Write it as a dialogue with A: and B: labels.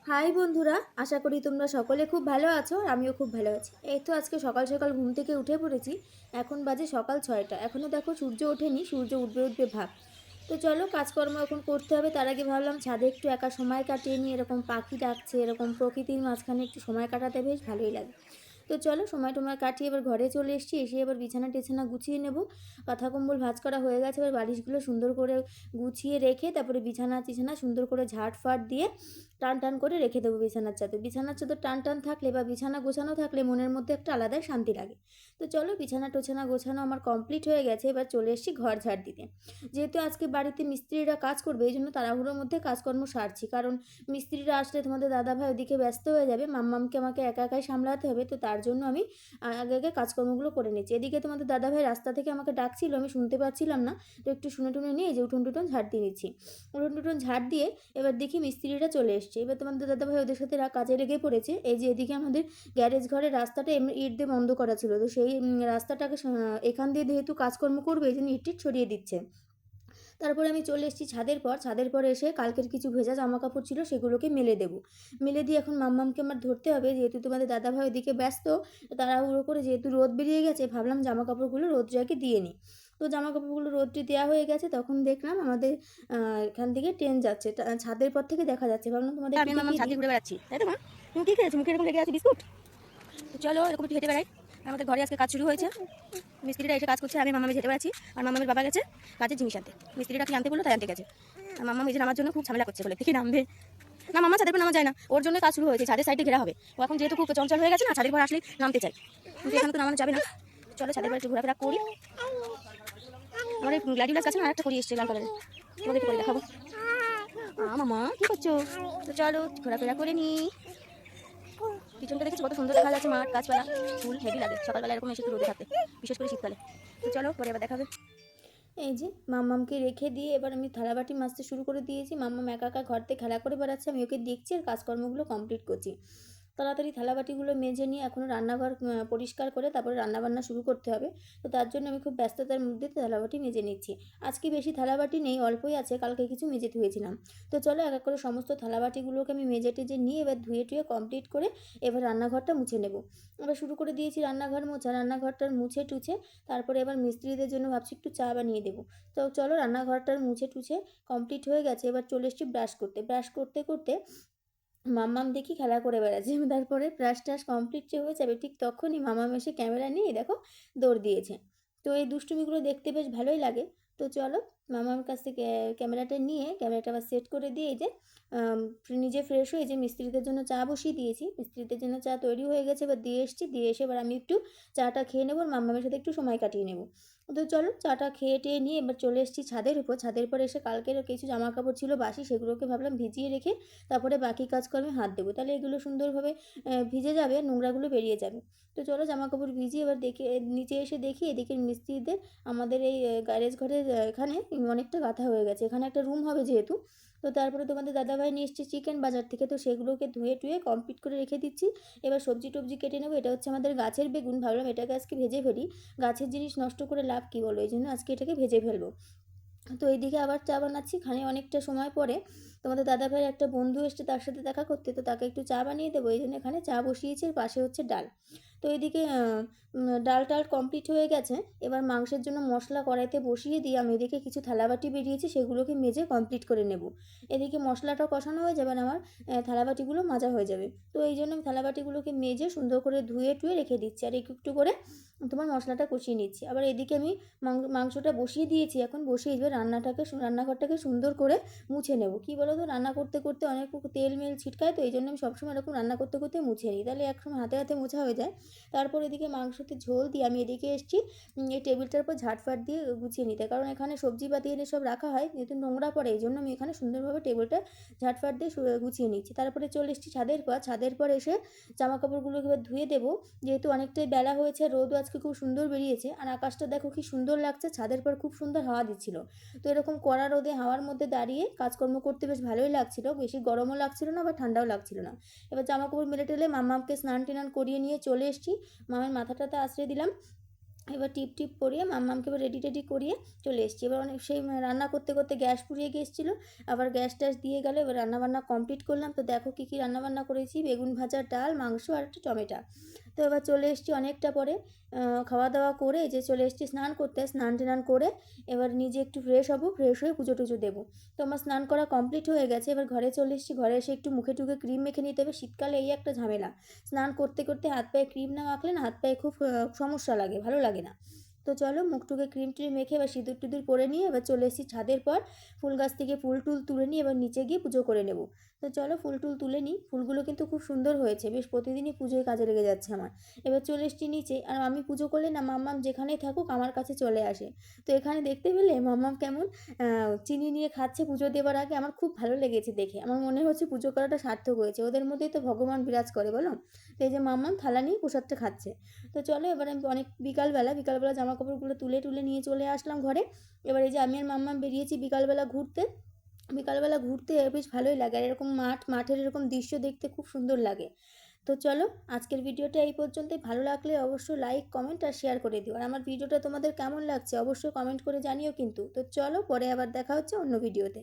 A: High বন্ধুরা, আশা করি তোমরা সকলে খুব ভালো আছো আর আমিও খুব ভালো আছি। এই তো আজকে সকাল সকাল ঘুম থেকে উঠে পড়েছি। এখন বাজে সকাল 6টা। এখনও দেখো সূর্য ওঠেনি, সূর্য উঠবে উঠবে ভাব। তো চলো কাজকর্ম এখন করতে হবে। তার আগে ভাবলাম ছাদে একটু একা সময় কাটিয়ে নিই। এরকম পাখি ডাকছে, এরকম প্রকৃতির মাঝখানে একটু সময় কাটাতে বেশ ভালোই লাগে। তো চলো সময় টময় কাটিয়ে এবার ঘরে চলে এসেছি। এসে এবার বিছানা টিছানা গুছিয়ে নেব। কাঁথা কম্বল ভাঁজ করা হয়ে গেছে। এবার বালিশগুলো সুন্দর করে গুছিয়ে রেখে তারপরে বিছানা টিছানা সুন্দর করে ঝাড় ফাট দিয়ে টান টান করে রেখে দেবো বিছানার চাদর। বিছানার চাদর টান টান থাকলে বা বিছানা গোছানো থাকলে মনের মধ্যে একটা আলাদাই শান্তি লাগে। তো চলো বিছানা টোছানা গোছানো আমার কমপ্লিট হয়ে গেছে। এবার চলে এসেছি ঘর ঝাড় দিতে। যেহেতু আজকে বাড়িতে মিস্ত্রিরা কাজ করবে এই জন্য তাড়াহুড়োর মধ্যে কাজকর্ম সারছি, কারণ মিস্ত্রিরা আসলে তোমাদের দাদাভাই ওদিকে ব্যস্ত হয়ে যাবে, মাম্মামকে আমাকে একা একাই সামলাতে হবে। তো তার জন্য আমি আগে আগে কাজকর্মগুলো করে নিচ্ছি। এদিকে তোমাদের দাদাভাই রাস্তা থেকে আমাকে ডাকছিল, আমি শুনতে পাচ্ছিলাম না। তো একটু শুনে টুনে নিয়ে যে উঠোন টুটন ঝাড় দিয়ে নিচ্ছি। উঠোন টুটন ঝাড় দিয়ে এবার দেখি মিস্ত্রিরা চলে এসছে। এবার তোমাদের দাদাভাই ওদের সাথে কাজে লেগে পড়েছে। এই যে এদিকে আমাদের গ্যারেজ ঘরের রাস্তাটা এমনি ইট দিয়ে বন্ধ করা ছিল, তো সেই রাস্তাটাকে এখান দিয়ে যেহেতু কাজকর্ম করবে এই জন্য ইট টিট ছড়িয়ে দিচ্ছে। তারপরে আমি চলে এসেছি ছাদের পর এসে কালকের কিছু ভেজা জামা কাপড় ছিল সেগুলোকে মেলে দেবো। মেলে দিয়ে এখন মাম্মামকে আমার ধরতে হবে, যেহেতু তোমাদের দাদাভাই ওদিকে ব্যস্ত। তাড়াহুড়ো করে যেহেতু রোদ বেরিয়ে গেছে ভাবলাম জামা কাপড়গুলো রোদ্রাকে দিয়ে নিই। তো জামা কাপড়গুলো রোদ্রে দেওয়া হয়ে গেছে, তখন দেখলাম আমাদের এখান থেকে ট্রেন যাচ্ছে, ছাদের পর থেকে দেখা যাচ্ছে। ভাবলাম
B: আমি
A: তোমাদেরকে
B: মামাম
A: দেখিয়ে
B: ছাদে
A: দিই।
B: ঘুরে বেড়াচ্ছি, তাই তো মা? তুমি কি খেয়েছো? মুখে এরকম লেগে আছে বিস্কুট? তো চলো এরকম একটু হেঁটে বেড়াই। আমাদের ঘরে আজকে কাজ শুরু হয়েছে। মিস্ত্রিরা এসে কাজ করছে, আমি মামামে হেঁটে বেড়াচ্ছি। আর মামামের বাবা গেছে কাজের জিনিস আনতে। মিস্ত্রিরা কি আনতে বললো তাই আনতে গেছে। আর মামাম এই যে নামার জন্য খুব ঝামেলা করছে, বলে দেখি নামবে না। মামা ছাদের পর নামা যায় না, ওর জন্য কাজ শুরু হয়েছে। ছাদের সাইডে ঘেরা হবে। ও এখন যেহেতু খুব চঞ্চল হয়ে গেছে না, ছাদের পর আসলে নামতে চাই, কিন্তু এখানে তো নামানো যাবে না। চলো ছাদের পর একটু ঘোরাফেরা করি। আমার এই গ্ল্যাডিউলাস গাছে না আরেকটা করি এসছে লাল কালারের, তোমাদের একটু করে দেখাবো। মামা কি করছো? তো চলো ঘোরাফেরা করে নি। পিছনটা দেখেছি কত সুন্দর দেখা যাচ্ছে, মাঠ গাছপালা ফুল, হেভি লাগে সকালবেলা এরকম এসে একটু রোদে থাকতে, বিশেষ করে শীতকালে। তো চলো পরে আবার দেখাবে।
A: এই যে মাম্মামকে রেখে দিয়ে এবার আমি থালাবাটি মাজতে শুরু করে দিয়েছি। মাম্মাম একা একা ঘর থেকে খেলা করে বেড়াচ্ছে, আমি ওকে দেখছি আর কাজকর্মগুলো কমপ্লিট করছি। তাড়াতাড়ি থালাবাটিগুলো মেজে নিয়ে এখনও রান্নাঘর পরিষ্কার করে তারপরে রান্নাবান্না শুরু করতে হবে। তো তার জন্য আমি খুব ব্যস্ততার মধ্যে থালাবাটি মেজে নিচ্ছি। আজকে বেশি থালাবাটি নেই, অল্পই আছে, কালকে কিছু মেজে ধুয়েছিলাম। তো চলো এক এক করে সমস্ত থালাবাটিগুলোকে আমি মেজে টেজে নিয়ে এবার ধুয়ে টুয়ে কমপ্লিট করে এবার রান্নাঘরটা মুছে নেব। এবার শুরু করে দিয়েছি রান্নাঘর মোছা। রান্নাঘরটার মুছে টুছে তারপরে এবার মিস্ত্রিদের জন্য ভাবছি একটু চা বানিয়ে দেবো। তো চলো রান্নাঘরটার মুছে টুছে কমপ্লিট হয়ে গেছে। এবার চলে এসেছি ব্রাশ করতে। ব্রাশ করতে করতে মাম্মাম দেখি খেলা করে বেড়াচ্ছে। তারপরে ব্রাশ টাশ কমপ্লিট যে হয়ে যাবে ঠিক তখনই মাম্মাম এসে ক্যামেরা নিয়ে দেখো দৌড় দিয়েছে। তো এই দুষ্টুমিগুলো দেখতে বেশ ভালোই লাগে। তো চলো মামার কাছ থেকে ক্যামেরাটা নিয়ে ক্যামেরাটা আবার সেট করে দিয়ে এই যে নিজে ফ্রেশ হয়ে যে মিস্ত্রিদের জন্য চা বসিয়ে দিয়েছি। মিস্ত্রিদের জন্য চা তৈরি হয়ে গেছে, এবার দিয়ে এসেছি। দিয়ে এসে এবার আমি একটু চাটা খেয়ে নেবো আর মাম্মামের সাথে একটু সময় কাটিয়ে নেবো। তো চলো চাটা খেয়ে টেয়ে নিয়ে এবার চলে এসেছি ছাদের উপর। ছাদের পর এসে কালকের কিছু জামা কাপড় ছিল বাসি, সেগুলোকে ভাবলাম ভিজিয়ে রেখে তারপরে বাকি কাজকর্মে হাত দেবো, তাহলে এগুলো সুন্দরভাবে ভিজে যাবে, নোংরাগুলো বেরিয়ে যাবে। তো চলো জামা কাপড় ভিজিয়ে এবার দেখে নিচে এসে দেখি এদিকে মিস্ত্রিদের আমাদের এই গ্যারেজ ঘরের এখানে অনেকটা গাঁথা হয়ে গেছে। এখানে একটা রুম হবে যেহেতু। তো তারপরে তোমাদের দাদাভাই নিয়ে এসছে চিকেন বাজার থেকে, তো সেগুলোকে ধুয়ে টুয়ে কমপ্লিট করে রেখে দিচ্ছি। এবার সবজি টবজি কেটে নেবো। এটা হচ্ছে আমাদের গাছের বেগুন, ভাবলাম এটাকে আজকে ভেজে ফেলি। গাছের জিনিস নষ্ট করে লাভ কী বলো, এই জন্য আজকে এটাকে ভেজে ফেলবো। তো এইদিকে আবার চা বানাচ্ছি। খানে অনেকটা সময় পরে তোমাদের দাদাভাইয়ের একটা বন্ধু এসছে তার সাথে দেখা করতে, তো তাকে একটু চা বানিয়ে দেবো, এই জন্য এখানে চা বসিয়েছি। আর পাশে হচ্ছে ডাল। তো এদিকে ডাল টাল কমপ্লিট হয়ে গেছে। এবার মাংসের জন্য মশলা কড়াইতে বসিয়ে দিয়ে আমি এদিকে কিছু থালাবাটি বেরিয়েছি সেগুলোকে মেজে কমপ্লিট করে নেব। এদিকে মশলাটা কষানো হয়ে যাবে, আমার থালাবাটিগুলো মাজা হয়ে যাবে। তো এই জন্য আমি থালাবাটিগুলোকে মেজে সুন্দর করে ধুয়ে টুয়ে রেখে দিচ্ছি আর একটু একটু করে তোমার মশলাটা কষিয়ে নিচ্ছি। আবার এদিকে আমি মাংসটা বসিয়ে দিয়েছি, এখন বসিয়ে এবার রান্নাঘরটাকে সুন্দর করে মুছে নেব। কী বলো তো, রান্না করতে করতে অনেক তেল মেল ছিটকায়, তো এই জন্য আমি সবসময় এরকম রান্না করতে করতে মুছে নিই, তাহলে একসময় হাতে হাতে মোছা হয়ে যায়। তারপর এদিকে মাংসতে ঝোল দিয়ে আমি এদিকে এসেছি এই টেবিলটার উপর ঝাঁটফাট দিয়ে গুছিয়ে নিতে, কারণ এখানে সবজি পাতি এনে সব রাখা হয়, যেহেতু নোংরা পড়ে এই জন্য আমি এখানে সুন্দরভাবে টেবিলটা ঝাঁটফাট দিয়ে গুছিয়ে নিচ্ছি। তারপরে চলে এসেছি ছাদের পর এসে জামা কাপড়গুলোকে এবার ধুয়ে দেবো, যেহেতু অনেকটাই বেলা হয়েছে। রোদও আজকে খুব সুন্দর বেরিয়েছে আর আকাশটা দেখো কি সুন্দর লাগছে, ছাদের পর খুব সুন্দর হাওয়া দিচ্ছিল। তো এরকম কড়া রোদে হাওয়ার মধ্যে দাঁড়িয়ে কাজকর্ম করতে বেশ ভালোই লাগছিল, বেশি গরমও লাগছিল না বা ঠান্ডাও লাগছিল না। এবার জামা কাপড় মেলে টেলে মামাকে স্নান টেনান করিয়ে নিয়ে চলে এসেছি। মামার মাথাটাতে আশ্রয় দিলাম। এবার টিপ টিপ পরিয়ে মাম্মামকে এবার রেডি টেডি করিয়ে চলে এসেছি। এবার অনেক সেই রান্না করতে করতে গ্যাস পুড়িয়ে গিয়েছিলো, আবার গ্যাস ট্যাস দিয়ে গেল। এবার রান্নাবান্না কমপ্লিট করলাম। তো দেখো কী কী রান্নাবান্না করেছি, বেগুন ভাজা, ডাল, মাংস আর একটা টমেটো। তো এবার চলে এসেছি অনেকটা পরে, খাওয়া দাওয়া করে যে চলে এসেছি স্নান করতে। স্নান টান করে এবার নিজে একটু ফ্রেশ হবো, ফ্রেশ হয়ে পুজো টুজো দেবো। তো আমার স্নান করা কমপ্লিট হয়ে গেছে। এবার ঘরে চলে এসেছি, ঘরে এসে একটু মুখে টুখে ক্রিম মেখে নিতে হবে। শীতকালে এই একটা ঝামেলা, স্নান করতে করতে হাত পায়ে ক্রিম না মাখলে না হাত পায়ে খুব সমস্যা লাগে, ভালো লাগে না। তো চলো মুখটুকে ক্রিম ট্রিম মেখে এবার সিঁদুর টিঁদুর পরে নিয়ে এবার চলে এসেছি ছাদের পর। ফুল গাছ থেকে ফুল টুল তুলে নিয়ে এবার নিচে গিয়ে পুজো করে নেব। তো চলো ফুল টুল তুলে নিই। ফুলগুলো কিন্তু খুব সুন্দর হয়েছে, বেশ প্রতিদিনই পুজোয় কাজে লেগে যাচ্ছে আমার। এবার চলে এসেছি নিচে, আর আমি পুজো করলে না মাম্মাম যেখানেই থাকুক আমার কাছে চলে আসে। তো এখানে দেখতে পেলে মাম্মাম কেমন চিনি নিয়ে খাচ্ছে পুজো দেওয়ার আগে, আমার খুব ভালো লেগেছে দেখে। আমার মনে হচ্ছে পুজো করাটা সার্থক হয়েছে, ওদের মধ্যেই তো ভগবান বিরাজ করে বলো। তো এই যে মাম্মাম থালা নিয়ে প্রসাদটা খাচ্ছে। তো চলো এবার আমি অনেক বিকালবেলা জামা কাপড়গুলো তুলে টুলে নিয়ে চলে আসলাম ঘরে। এবার এই যে আমি আর মাম্মাম বেরিয়েছি বিকালবেলা ঘুরতে। বিকালবেলা ঘুরতে বেশ ভালোই লাগে, আর এরকম মাঠের এরকম দৃশ্য দেখতে খুব সুন্দর লাগে। তো চলো আজকের ভিডিওটা এই পর্যন্তই। ভালো লাগলে অবশ্যই লাইক কমেন্ট আর শেয়ার করে দিও। আর আমার ভিডিওটা তোমাদের কেমন লাগছে অবশ্যই কমেন্ট করে জানিও কিন্তু। তো চলো পরে আবার দেখা হচ্ছে অন্য ভিডিওতে।